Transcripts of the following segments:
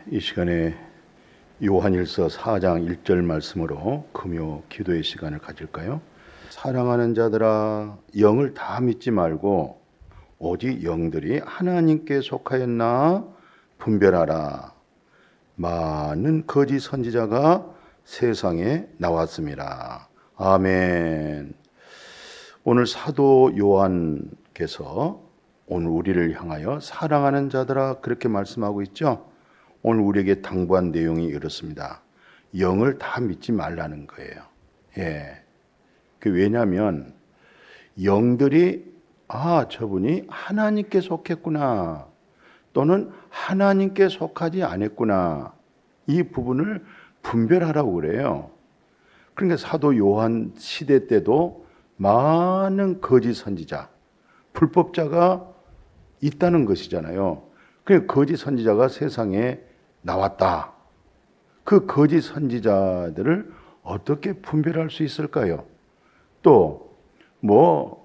이 시간에 요한일서 4장 1절 말씀으로 금요 기도의 시간을 가질까요? 사랑하는 자들아, 영을 다 믿지 말고 오직 영들이 하나님께 속하였나 분별하라. 많은 거짓 선지자가 세상에 나왔습니다. 아멘. 오늘 사도 요한께서 오늘 우리를 향하여 사랑하는 자들아 그렇게 말씀하고 있죠. 오늘 우리에게 당부한 내용이 이렇습니다. 영을 다 믿지 말라는 거예요. 왜냐하면 영들이 저분이 하나님께 속했구나 또는 하나님께 속하지 않았구나 이 부분을 분별하라고 그래요. 그러니까 사도 요한 시대 때도 많은 거짓 선지자, 불법자가 있다는 것이잖아요. 그러니까 거짓 선지자가 세상에 나왔다. 그 거짓 선지자들을 어떻게 분별할 수 있을까요? 또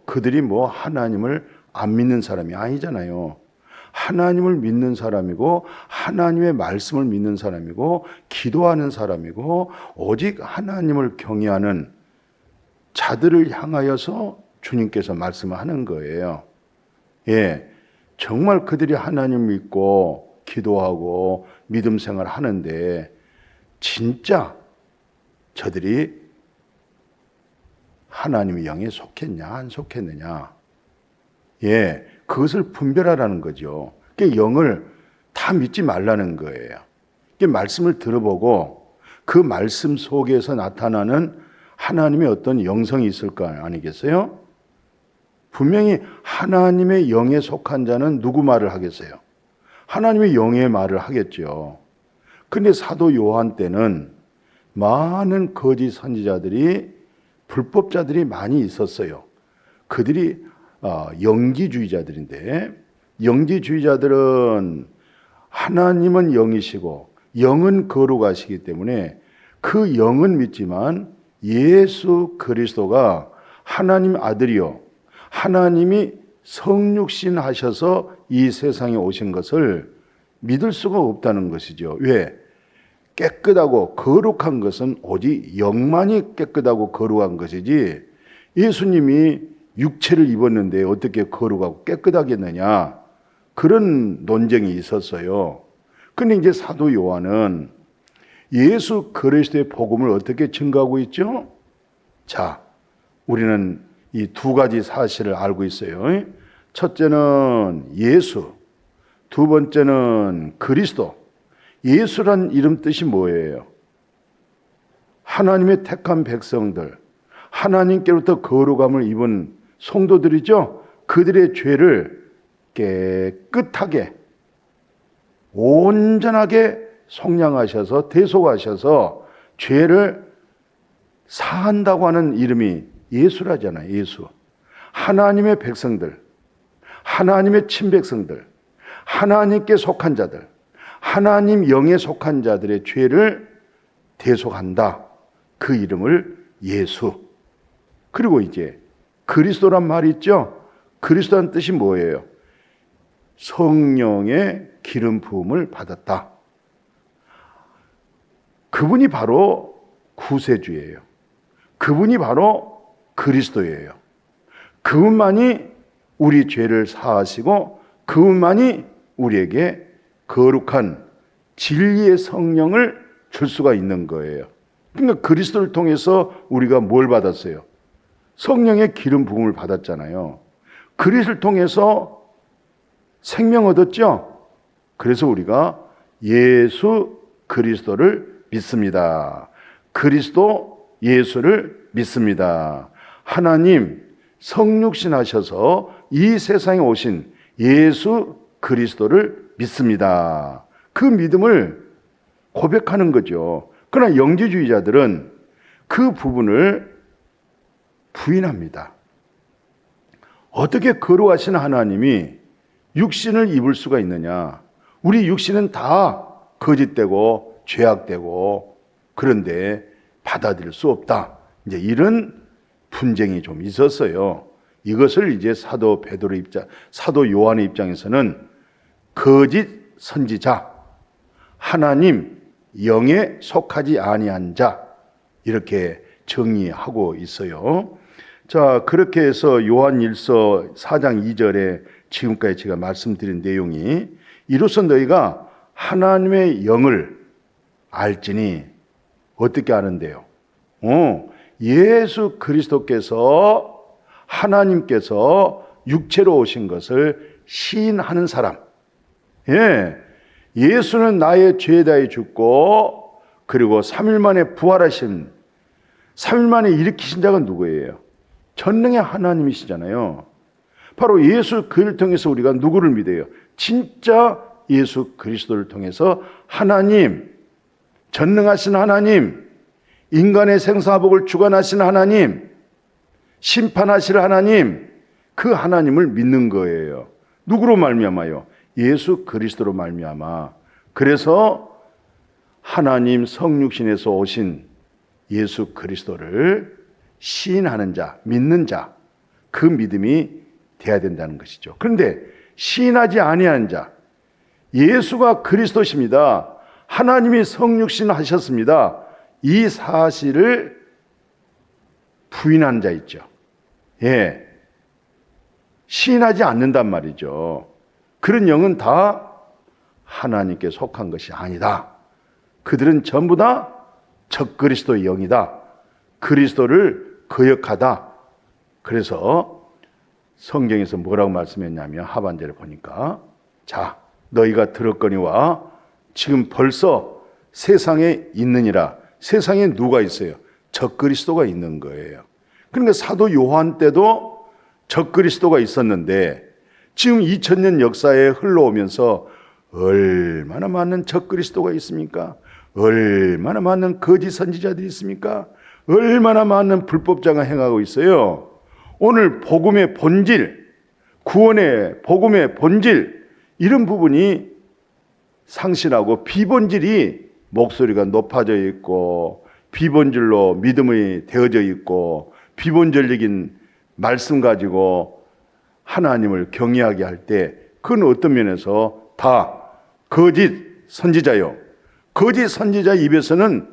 그들이 하나님을 안 믿는 사람이 아니잖아요. 하나님을 믿는 사람이고 하나님의 말씀을 믿는 사람이고 기도하는 사람이고 오직 하나님을 경외하는 자들을 향하여서 주님께서 말씀을 하는 거예요. 정말 그들이 하나님 믿고 기도하고 믿음 생활 하는데 진짜 저들이 하나님의 영에 속했냐 안 속했느냐 그것을 분별하라는 거죠. 그러니까 영을 다 믿지 말라는 거예요. 그러니까 말씀을 들어보고 그 말씀 속에서 나타나는 하나님의 어떤 영성이 있을 거 아니겠어요? 분명히 하나님의 영에 속한 자는 누구 말을 하겠어요? 하나님의 영의 말을 하겠죠. 근데 사도 요한 때는 많은 거짓 선지자들이 불법자들이 많이 있었어요. 그들이 영지주의자들인데 영지주의자들은 하나님은 영이시고 영은 거룩하시기 때문에 그 영은 믿지만 예수 그리스도가 하나님 아들이요 하나님이 성육신 하셔서 이 세상에 오신 것을 믿을 수가 없다는 것이죠. 왜? 깨끗하고 거룩한 것은 오직 영만이 깨끗하고 거룩한 것이지 예수님이 육체를 입었는데 어떻게 거룩하고 깨끗하겠느냐 그런 논쟁이 있었어요. 근데 이제 사도 요한은 예수 그리스도의 복음을 어떻게 증거하고 있죠? 자, 우리는 이 두 가지 사실을 알고 있어요. 첫째는 예수, 두 번째는 그리스도. 예수란 이름 뜻이 뭐예요? 하나님의 택한 백성들, 하나님께로부터 거룩함을 입은 성도들이죠. 그들의 죄를 깨끗하게 온전하게 속량하셔서 대속하셔서 죄를 사한다고 하는 이름이 예수라잖아요. 예수. 하나님의 백성들, 하나님의 친백성들, 하나님께 속한 자들, 하나님 영에 속한 자들의 죄를 대속한다. 그 이름을 예수. 그리고 이제 그리스도란 말이 있죠. 그리스도란 뜻이 뭐예요? 성령의 기름 부음을 받았다. 그분이 바로 구세주예요. 그분이 바로 그리스도예요. 그분만이 우리 죄를 사하시고 그분만이 우리에게 거룩한 진리의 성령을 줄 수가 있는 거예요. 그러니까 그리스도를 통해서 우리가 뭘 받았어요? 성령의 기름 부음을 받았잖아요. 그리스도를 통해서 생명 얻었죠? 그래서 우리가 예수 그리스도를 믿습니다. 그리스도 예수를 믿습니다. 하나님 성육신 하셔서 이 세상에 오신 예수 그리스도를 믿습니다. 그 믿음을 고백하는 거죠. 그러나 영지주의자들은 그 부분을 부인합니다. 어떻게 거룩하신 하나님이 육신을 입을 수가 있느냐? 우리 육신은 다 거짓되고 죄악되고 그런데 받아들일 수 없다. 이제 이런 분쟁이 좀 있었어요. 이것을 이제 사도 요한의 입장에서는 거짓 선지자, 하나님 영에 속하지 아니한 자, 이렇게 정의하고 있어요. 자, 그렇게 해서 요한일서 4장 2절에 지금까지 제가 말씀드린 내용이, 이로써 너희가 하나님의 영을 알지니 어떻게 아는데요? 예수 그리스도께서, 하나님께서 육체로 오신 것을 시인하는 사람. 예수는 나의 죄에 대하여 죽고 그리고 3일 만에 부활하신, 3일 만에 일으키신 자가 누구예요? 전능의 하나님이시잖아요. 바로 예수 그를 통해서 우리가 누구를 믿어요? 진짜 예수 그리스도를 통해서 하나님, 전능하신 하나님, 인간의 생사복을 주관하신 하나님, 심판하실 하나님, 그 하나님을 믿는 거예요. 누구로 말미암아요? 예수 그리스도로 말미암아. 그래서 하나님 성육신에서 오신 예수 그리스도를 시인하는 자, 믿는 자, 그 믿음이 돼야 된다는 것이죠. 그런데 시인하지 아니하는 자, 예수가 그리스도십니다, 하나님이 성육신 하셨습니다, 이 사실을 부인하는 자 있죠. 시인하지 않는단 말이죠. 그런 영은 다 하나님께 속한 것이 아니다. 그들은 전부 다 적그리스도의 영이다. 그리스도를 거역하다. 그래서 성경에서 뭐라고 말씀했냐면 하반절에 보니까, 자, 너희가 들었거니와 지금 벌써 세상에 있느니라. 세상에 누가 있어요? 적그리스도가 있는 거예요. 그러니까 사도 요한 때도 적그리스도가 있었는데 지금 2000년 역사에 흘러오면서 얼마나 많은 적그리스도가 있습니까? 얼마나 많은 거짓 선지자들이 있습니까? 얼마나 많은 불법자가 행하고 있어요. 오늘 복음의 본질, 구원의 복음의 본질, 이런 부분이 상실하고 비본질이 목소리가 높아져 있고 비본질로 믿음이 되어져 있고 비본질적인 말씀 가지고 하나님을 경외하게 할 때, 그건 어떤 면에서 다 거짓 선지자요. 거짓 선지자 입에서는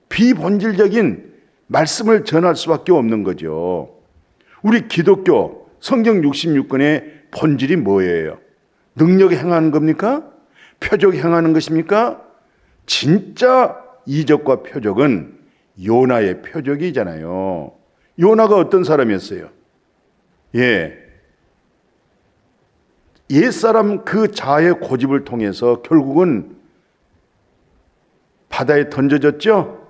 비본질적인 말씀을 전할 수밖에 없는 거죠. 우리 기독교 성경 66권의 본질이 뭐예요? 능력 행하는 겁니까? 표적 행하는 것입니까? 진짜 이적과 표적은 요나의 표적이잖아요. 요나가 어떤 사람이었어요? 옛사람 그 자의 고집을 통해서 결국은 바다에 던져졌죠?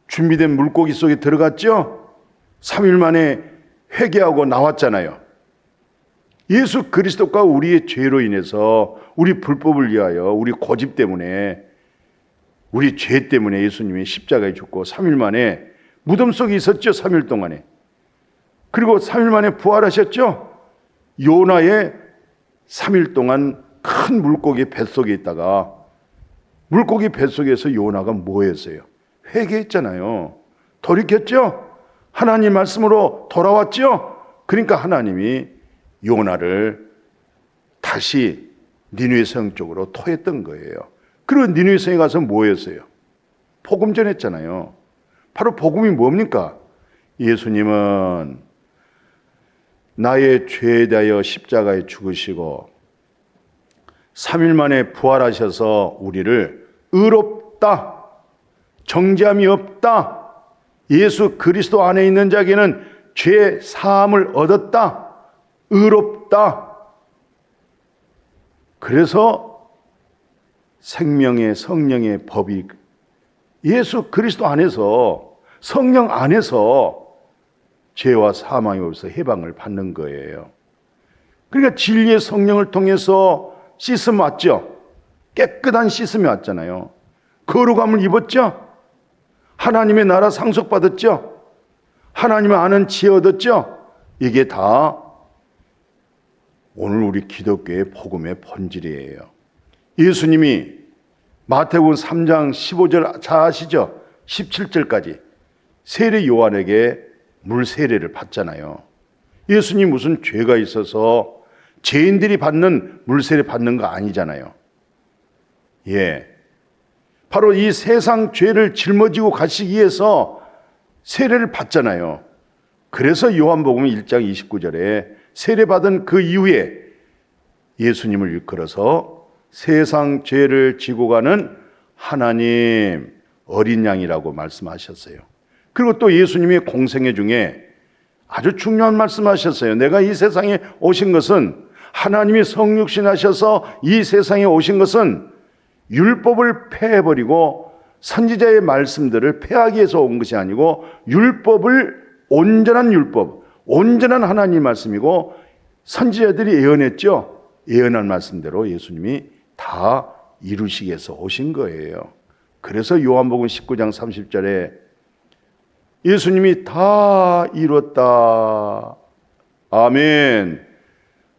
준비된 물고기 속에 들어갔죠? 3일 만에 회개하고 나왔잖아요. 예수 그리스도가 우리의 죄로 인해서, 우리 불법을 위하여, 우리 고집 때문에, 우리 죄 때문에 예수님이 십자가에 죽고 3일 만에 무덤 속에 있었죠. 3일 동안에. 그리고 3일 만에 부활하셨죠. 요나의 3일 동안 큰 물고기 뱃속에 있다가, 물고기 뱃속에서 요나가 뭐 했어요? 회개했잖아요. 돌이켰죠. 하나님 말씀으로 돌아왔죠. 그러니까 하나님이 요나를 다시 니느웨 성 쪽으로 토했던 거예요. 그리고 니느웨 성에 가서 뭐 했어요? 복음 전했잖아요. 바로 복음이 뭡니까? 예수님은 나의 죄에 대하여 십자가에 죽으시고 3일 만에 부활하셔서 우리를 의롭다, 정죄함이 없다, 예수 그리스도 안에 있는 자에게는 죄 사함을 얻었다, 의롭다. 그래서 생명의 성령의 법이 예수 그리스도 안에서, 성령 안에서 죄와 사망이 없어 해방을 받는 거예요. 그러니까 진리의 성령을 통해서 씻음 왔죠. 깨끗한 씻음이 왔잖아요. 거룩함을 입었죠. 하나님의 나라 상속받았죠. 하나님의 아는 지혜 얻었죠. 이게 다 오늘 우리 기독교의 복음의 본질이에요. 예수님이 마태복음 3장 15절 잘 아시죠? 17절까지 세례 요한에게 물 세례를 받잖아요. 예수님 무슨 죄가 있어서 죄인들이 받는 물 세례 받는 거 아니잖아요. 바로 이 세상 죄를 짊어지고 가시기 위해서 세례를 받잖아요. 그래서 요한복음 1장 29절에 세례받은 그 이후에 예수님을 일컬어서 세상 죄를 지고 가는 하나님 어린 양이라고 말씀하셨어요. 그리고 또 예수님이 공생애 중에 아주 중요한 말씀하셨어요. 내가 이 세상에 오신 것은, 하나님이 성육신 하셔서 이 세상에 오신 것은 율법을 폐해버리고 선지자의 말씀들을 폐하기 위해서 온 것이 아니고 율법을, 온전한 율법, 온전한 하나님 말씀이고 선지자들이 예언했죠. 예언한 말씀대로 예수님이 다 이루시기 위해서 오신 거예요. 그래서 요한복음 19장 30절에 예수님이 다 이뤘다. 아멘.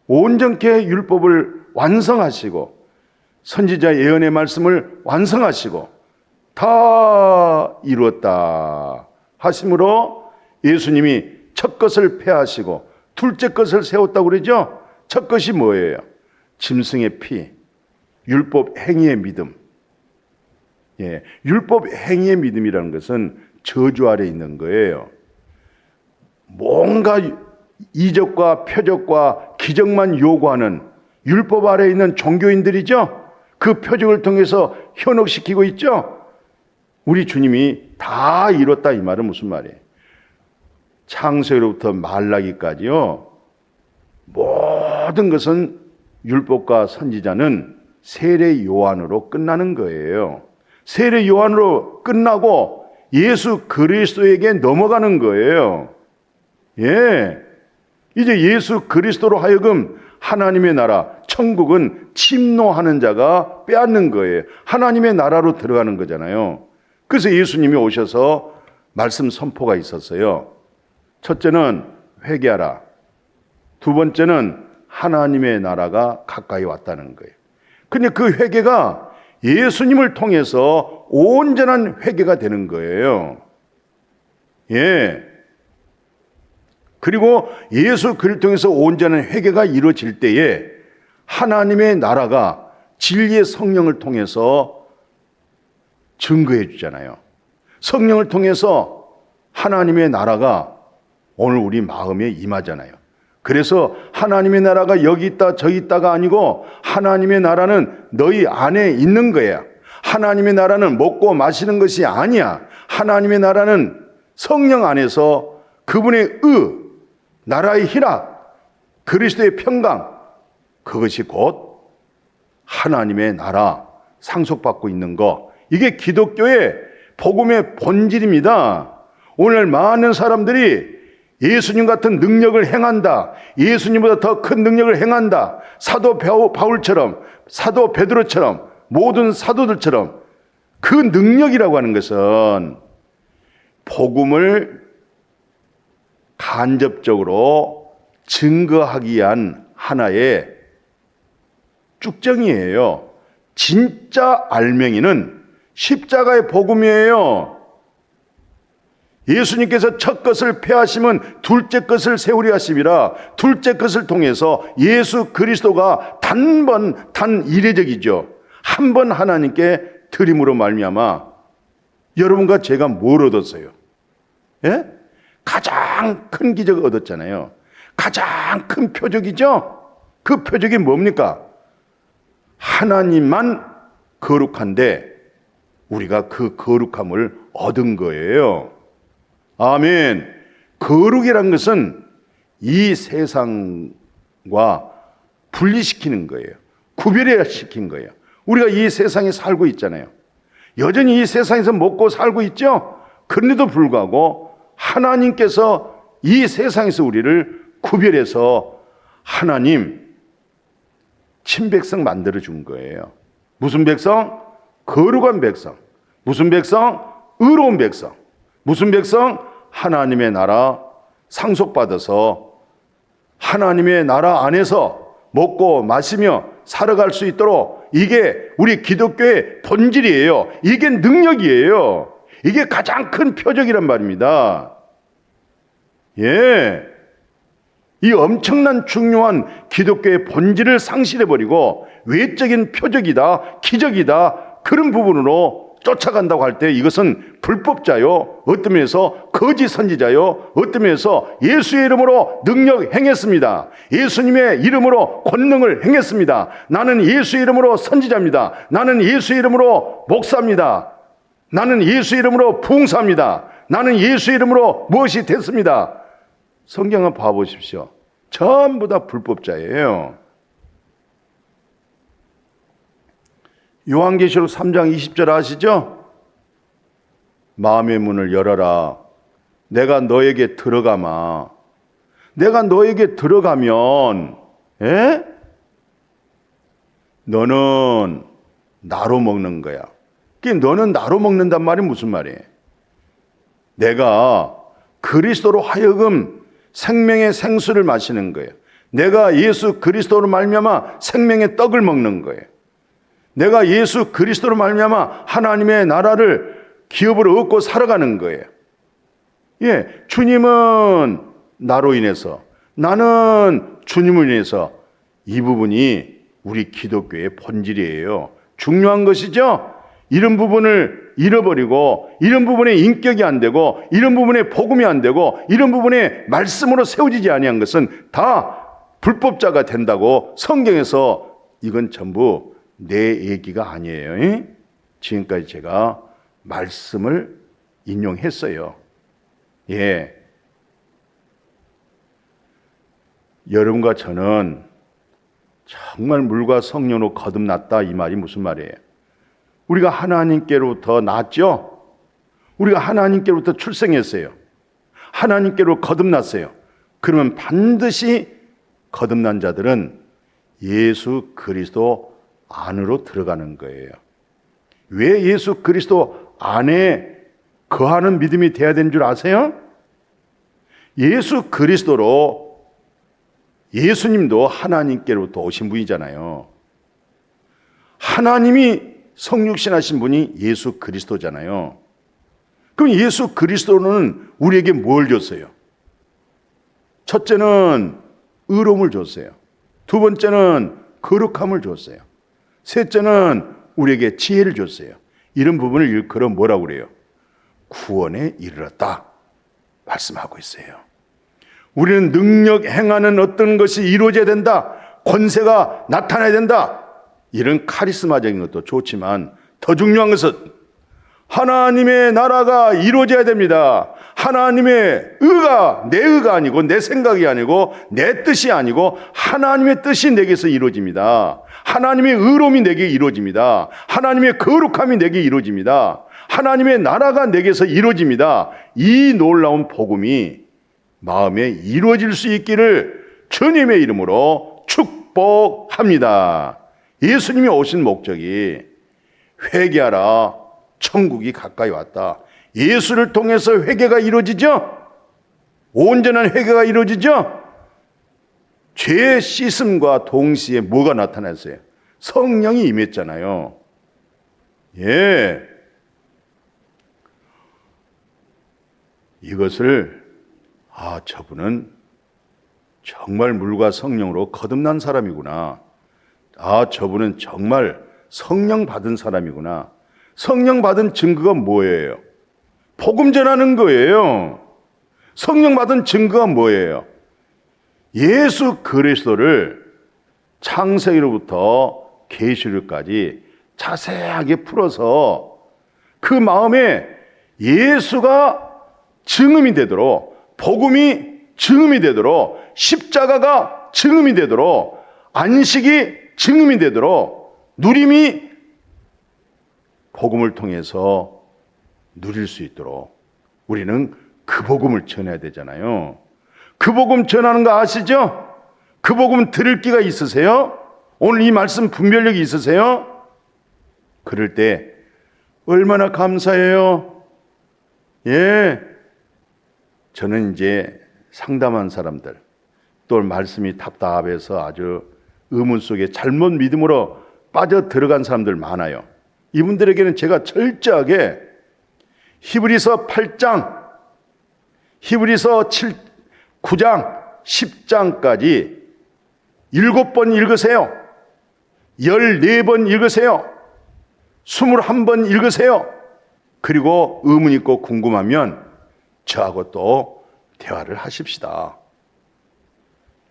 온전케 율법을 완성하시고 선지자 예언의 말씀을 완성하시고 다 이루었다 하심으로 예수님이 첫 것을 폐하시고 둘째 것을 세웠다고 그러죠. 첫 것이 뭐예요? 짐승의 피, 율법 행위의 믿음. 예, 율법 행위의 믿음이라는 것은 저주 아래 있는 거예요. 뭔가 이적과 표적과 기적만 요구하는 율법 아래 있는 종교인들이죠. 그 표적을 통해서 현혹시키고 있죠. 우리 주님이 다 이뤘다 이 말은 무슨 말이에요? 창세로부터 말라기까지요, 모든 것은 율법과 선지자는 세례 요한으로 끝나는 거예요. 세례 요한으로 끝나고 예수 그리스도에게 넘어가는 거예요. 예. 이제 예수 그리스도로 하여금 하나님의 나라, 천국은 침노하는 자가 빼앗는 거예요. 하나님의 나라로 들어가는 거잖아요. 그래서 예수님이 오셔서 말씀 선포가 있었어요. 첫째는 회개하라. 두 번째는 하나님의 나라가 가까이 왔다는 거예요. 근데 그 회개가 예수님을 통해서 온전한 회개가 되는 거예요. 예. 그리고 예수 그리스도를 통해서 온전한 회개가 이루어질 때에 하나님의 나라가 진리의 성령을 통해서 증거해 주잖아요. 성령을 통해서 하나님의 나라가 오늘 우리 마음에 임하잖아요. 그래서 하나님의 나라가 여기 있다 저기 있다가 아니고 하나님의 나라는 너희 안에 있는 거야. 하나님의 나라는 먹고 마시는 것이 아니야. 하나님의 나라는 성령 안에서 그분의 나라의 희락, 그리스도의 평강, 그것이 곧 하나님의 나라, 상속받고 있는 것. 이게 기독교의 복음의 본질입니다. 오늘 많은 사람들이 예수님 같은 능력을 행한다, 예수님보다 더 큰 능력을 행한다, 사도 바울처럼, 사도 베드로처럼, 모든 사도들처럼, 그 능력이라고 하는 것은 복음을 간접적으로 증거하기 위한 하나의 쭉정이에요. 진짜 알맹이는 십자가의 복음이에요. 예수님께서 첫 것을 폐하시면 둘째 것을 세우리 하심이라. 둘째 것을 통해서 예수 그리스도가 단 이례적이죠. 한 번 하나님께 드림으로 말미암아 여러분과 제가 뭘 얻었어요? 예? 가장 큰 기적을 얻었잖아요. 가장 큰 표적이죠. 그 표적이 뭡니까? 하나님만 거룩한데 우리가 그 거룩함을 얻은 거예요. 아멘. 거룩이란 것은 이 세상과 분리시키는 거예요. 구별시킨 거예요. 우리가 이 세상에 살고 있잖아요. 여전히 이 세상에서 먹고 살고 있죠. 그런데도 불구하고 하나님께서 이 세상에서 우리를 구별해서 하나님 친백성 만들어 준 거예요. 무슨 백성? 거룩한 백성. 무슨 백성? 의로운 백성. 무슨 백성? 하나님의 나라 상속받아서 하나님의 나라 안에서 먹고 마시며 살아갈 수 있도록, 이게 우리 기독교의 본질이에요. 이게 능력이에요. 이게 가장 큰 표적이란 말입니다. 예. 이 엄청난 중요한 기독교의 본질을 상실해버리고 외적인 표적이다, 기적이다, 그런 부분으로 쫓아간다고 할 때 이것은 불법자요, 어떤 면에서 거짓 선지자요, 어떤 면에서 예수의 이름으로 능력 행했습니다. 예수님의 이름으로 권능을 행했습니다. 나는 예수의 이름으로 선지자입니다. 나는 예수의 이름으로 목사입니다. 나는 예수의 이름으로 부흥사입니다. 나는 예수의 이름으로 무엇이 됐습니다. 성경을 봐보십시오. 전부 다 불법자예요. 요한계시록 3장 20절 아시죠? 마음의 문을 열어라. 내가 너에게 들어가마. 내가 너에게 들어가면 너는 나로 먹는 거야. 너는 나로 먹는단 말이 무슨 말이에요? 내가 그리스도로 하여금 생명의 생수를 마시는 거예요. 내가 예수 그리스도로 말미암아 생명의 떡을 먹는 거예요. 내가 예수 그리스도로 말미암아 하나님의 나라를 기업으로 얻고 살아가는 거예요. 주님은 나로 인해서, 나는 주님을 인해서, 이 부분이 우리 기독교의 본질이에요. 중요한 것이죠. 이런 부분을 잃어버리고, 이런 부분에 인격이 안 되고, 이런 부분에 복음이 안 되고, 이런 부분에 말씀으로 세워지지 아니한 것은 다 불법자가 된다고 성경에서, 이건 전부 내 얘기가 아니에요. 지금까지 제가 말씀을 인용했어요. 여러분과 저는 정말 물과 성령으로 거듭났다, 이 말이 무슨 말이에요? 우리가 하나님께로부터 났죠? 우리가 하나님께로부터 출생했어요. 하나님께로 거듭났어요. 그러면 반드시 거듭난 자들은 예수 그리스도 안으로 들어가는 거예요. 왜 예수 그리스도 안에 거하는 믿음이 돼야 되는 줄 아세요? 예수 그리스도로, 예수님도 하나님께로부터 오신 분이잖아요. 하나님이 성육신 하신 분이 예수 그리스도잖아요. 그럼 예수 그리스도는 우리에게 뭘 줬어요? 첫째는 의로움을 줬어요. 두 번째는 거룩함을 줬어요. 셋째는 우리에게 지혜를 줬어요. 이런 부분을 일컬어 뭐라고 그래요? 구원에 이르렀다 말씀하고 있어요. 우리는 능력 행하는 어떤 것이 이루어져야 된다, 권세가 나타나야 된다, 이런 카리스마적인 것도 좋지만 더 중요한 것은 하나님의 나라가 이루어져야 됩니다. 하나님의 의가 내 의가 아니고, 내 생각이 아니고, 내 뜻이 아니고 하나님의 뜻이 내게서 이루어집니다. 하나님의 의로움이 내게 이루어집니다. 하나님의 거룩함이 내게 이루어집니다. 하나님의 나라가 내게서 이루어집니다. 이 놀라운 복음이 마음에 이루어질 수 있기를 주님의 이름으로 축복합니다. 예수님이 오신 목적이 회개하라, 천국이 가까이 왔다. 예수를 통해서 회개가 이루어지죠? 온전한 회개가 이루어지죠? 죄의 씻음과 동시에 뭐가 나타났어요? 성령이 임했잖아요. 이것을 저분은 정말 물과 성령으로 거듭난 사람이구나. 저분은 정말 성령 받은 사람이구나. 성령 받은 증거가 뭐예요? 복음 전하는 거예요. 성령 받은 증거가 뭐예요? 예수 그리스도를 창세기로부터 계시록까지 자세하게 풀어서 그 마음에 예수가 증음이 되도록, 복음이 증음이 되도록, 십자가가 증음이 되도록, 안식이 증음이 되도록, 누림이 복음을 통해서 누릴 수 있도록 우리는 그 복음을 전해야 되잖아요. 그 복음 전하는 거 아시죠? 그 복음 들을 기가 있으세요? 오늘 이 말씀 분별력이 있으세요? 그럴 때 얼마나 감사해요. 저는 이제 상담한 사람들, 또 말씀이 답답해서 아주 의문 속에 잘못 믿음으로 빠져 들어간 사람들 많아요. 이분들에게는 제가 철저하게 히브리서 8장, 히브리서 9장, 10장까지 7번 읽으세요. 14번 읽으세요. 21번 읽으세요. 그리고 의문 있고 궁금하면 저하고 또 대화를 하십시다.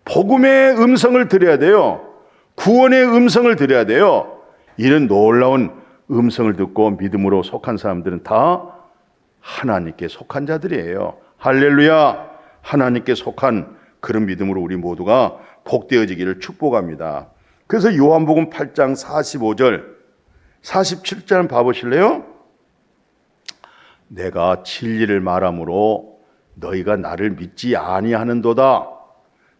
복음의 음성을 들어야 돼요. 구원의 음성을 들어야 돼요. 이런 놀라운 음성을 듣고 믿음으로 속한 사람들은 다 하나님께 속한 자들이에요. 할렐루야. 하나님께 속한 그런 믿음으로 우리 모두가 복되어지기를 축복합니다. 그래서 요한복음 8장 45절 47절 봐보실래요? 내가 진리를 말함으로 너희가 나를 믿지 아니하는도다.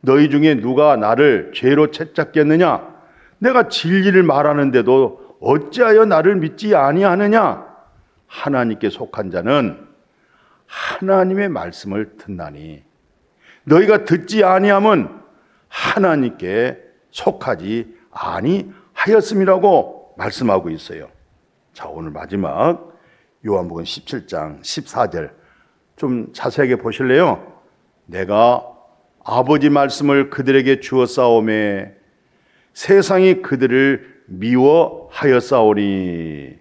너희 중에 누가 나를 죄로 채찍겠느냐? 내가 진리를 말하는데도 어찌하여 나를 믿지 아니하느냐? 하나님께 속한 자는 하나님의 말씀을 듣나니 너희가 듣지 아니함은 하나님께 속하지 아니하였음이라고 말씀하고 있어요. 자, 오늘 마지막 요한복음 17장 14절 좀 자세하게 보실래요? 내가 아버지 말씀을 그들에게 주었사오매 세상이 그들을 미워하였사오니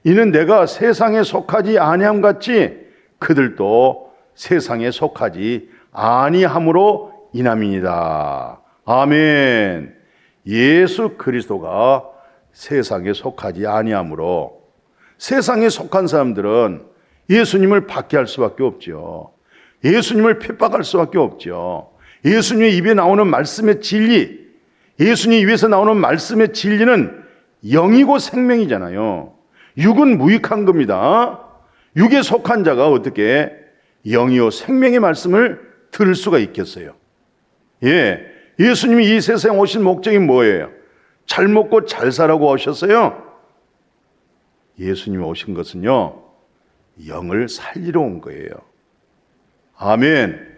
이는 내가 세상에 속하지 아니함 같이 그들도 세상에 속하지 아니함으로 인함이니이다. 아멘. 예수 그리스도가 세상에 속하지 아니함으로 세상에 속한 사람들은 예수님을 박해할 수밖에 없죠. 예수님을 핍박할 수밖에 없죠. 예수님의 입에 나오는 말씀의 진리, 예수님 입에서 나오는 말씀의 진리는 영이고 생명이잖아요. 육은 무익한 겁니다. 육에 속한 자가 어떻게 영이요 생명의 말씀을 들을 수가 있겠어요? 예수님이 이 세상에 오신 목적이 뭐예요? 잘 먹고 잘 사라고 오셨어요? 예수님이 오신 것은요, 영을 살리러 온 거예요. 아멘.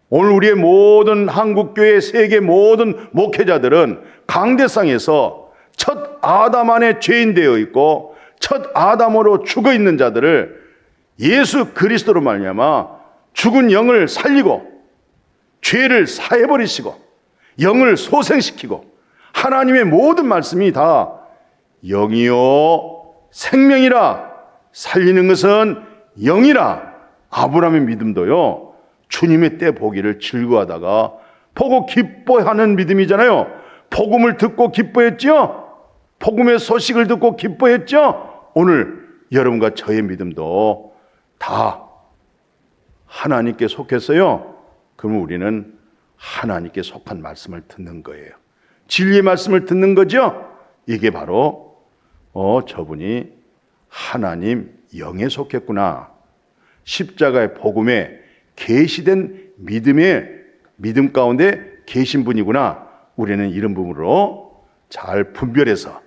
오늘 우리의 모든 한국교회, 세계 모든 목회자들은 강대상에서 첫 아담 안에 죄인 되어 있고 첫 아담으로 죽어 있는 자들을 예수 그리스도로 말미암아 죽은 영을 살리고 죄를 사해버리시고 영을 소생시키고 하나님의 모든 말씀이 다 영이요 생명이라 살리는 것은 영이라. 아브라함의 믿음도요 주님의 때 보기를 즐거워하다가 보고 기뻐하는 믿음이잖아요. 복음을 듣고 기뻐했죠. 복음의 소식을 듣고 기뻐했죠. 오늘 여러분과 저의 믿음도 다 하나님께 속했어요. 그러면 우리는 하나님께 속한 말씀을 듣는 거예요. 진리의 말씀을 듣는 거죠. 이게 바로 저분이 하나님 영에 속했구나. 십자가의 복음에 계시된 믿음 가운데 계신 분이구나. 우리는 이런 부분으로 잘 분별해서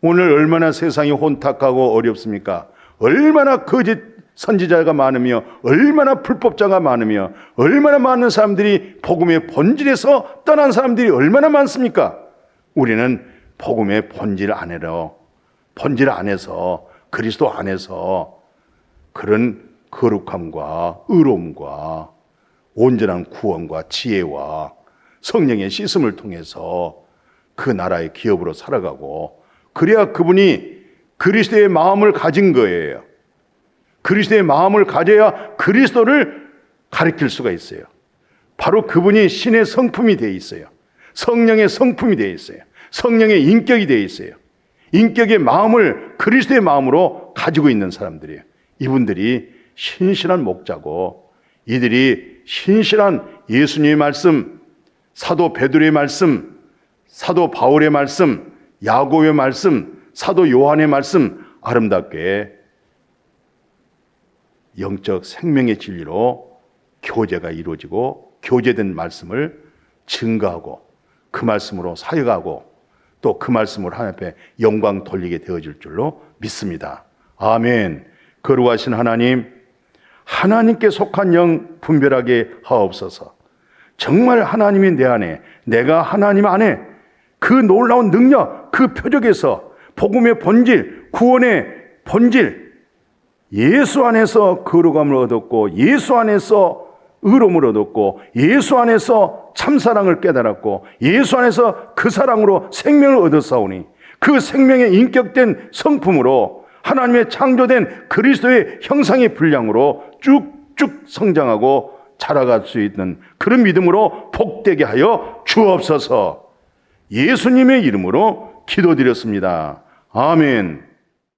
오늘 얼마나 세상이 혼탁하고 어렵습니까? 얼마나 거짓 선지자가 많으며 얼마나 불법자가 많으며 얼마나 많은 사람들이 복음의 본질에서 떠난 사람들이 얼마나 많습니까? 우리는 복음의 본질 안에서 그리스도 안에서 그런 거룩함과 의로움과 온전한 구원과 지혜와 성령의 씻음을 통해서 그 나라의 기업으로 살아가고 그래야 그분이 그리스도의 마음을 가진 거예요. 그리스도의 마음을 가져야 그리스도를 가리킬 수가 있어요. 바로 그분이 신의 성품이 되어 있어요. 성령의 성품이 되어 있어요. 성령의 인격이 되어 있어요. 인격의 마음을 그리스도의 마음으로 가지고 있는 사람들이에요. 이분들이 신실한 목자고 이들이 신실한 예수님의 말씀, 사도 베드로의 말씀, 사도 바울의 말씀, 야고보의 말씀, 사도 요한의 말씀 아름답게 영적 생명의 진리로 교제가 이루어지고 교제된 말씀을 증거하고 그 말씀으로 사역하고 또 그 말씀으로 하나님 앞에 영광 돌리게 되어질 줄로 믿습니다. 아멘. 거룩하신 하나님, 하나님께 속한 영 분별하게 하옵소서. 정말 하나님이 내 안에, 내가 하나님 안에 그 놀라운 능력, 그 표적에서 복음의 본질, 구원의 본질, 예수 안에서 거룩함을 얻었고 예수 안에서 의로움을 얻었고 예수 안에서 참사랑을 깨달았고 예수 안에서 그 사랑으로 생명을 얻었사오니 그 생명의 인격된 성품으로 하나님의 창조된 그리스도의 형상의 분량으로 쭉쭉 성장하고 자라갈 수 있는 그런 믿음으로 복되게 하여 주옵소서. 예수님의 이름으로 기도드렸습니다. 아멘.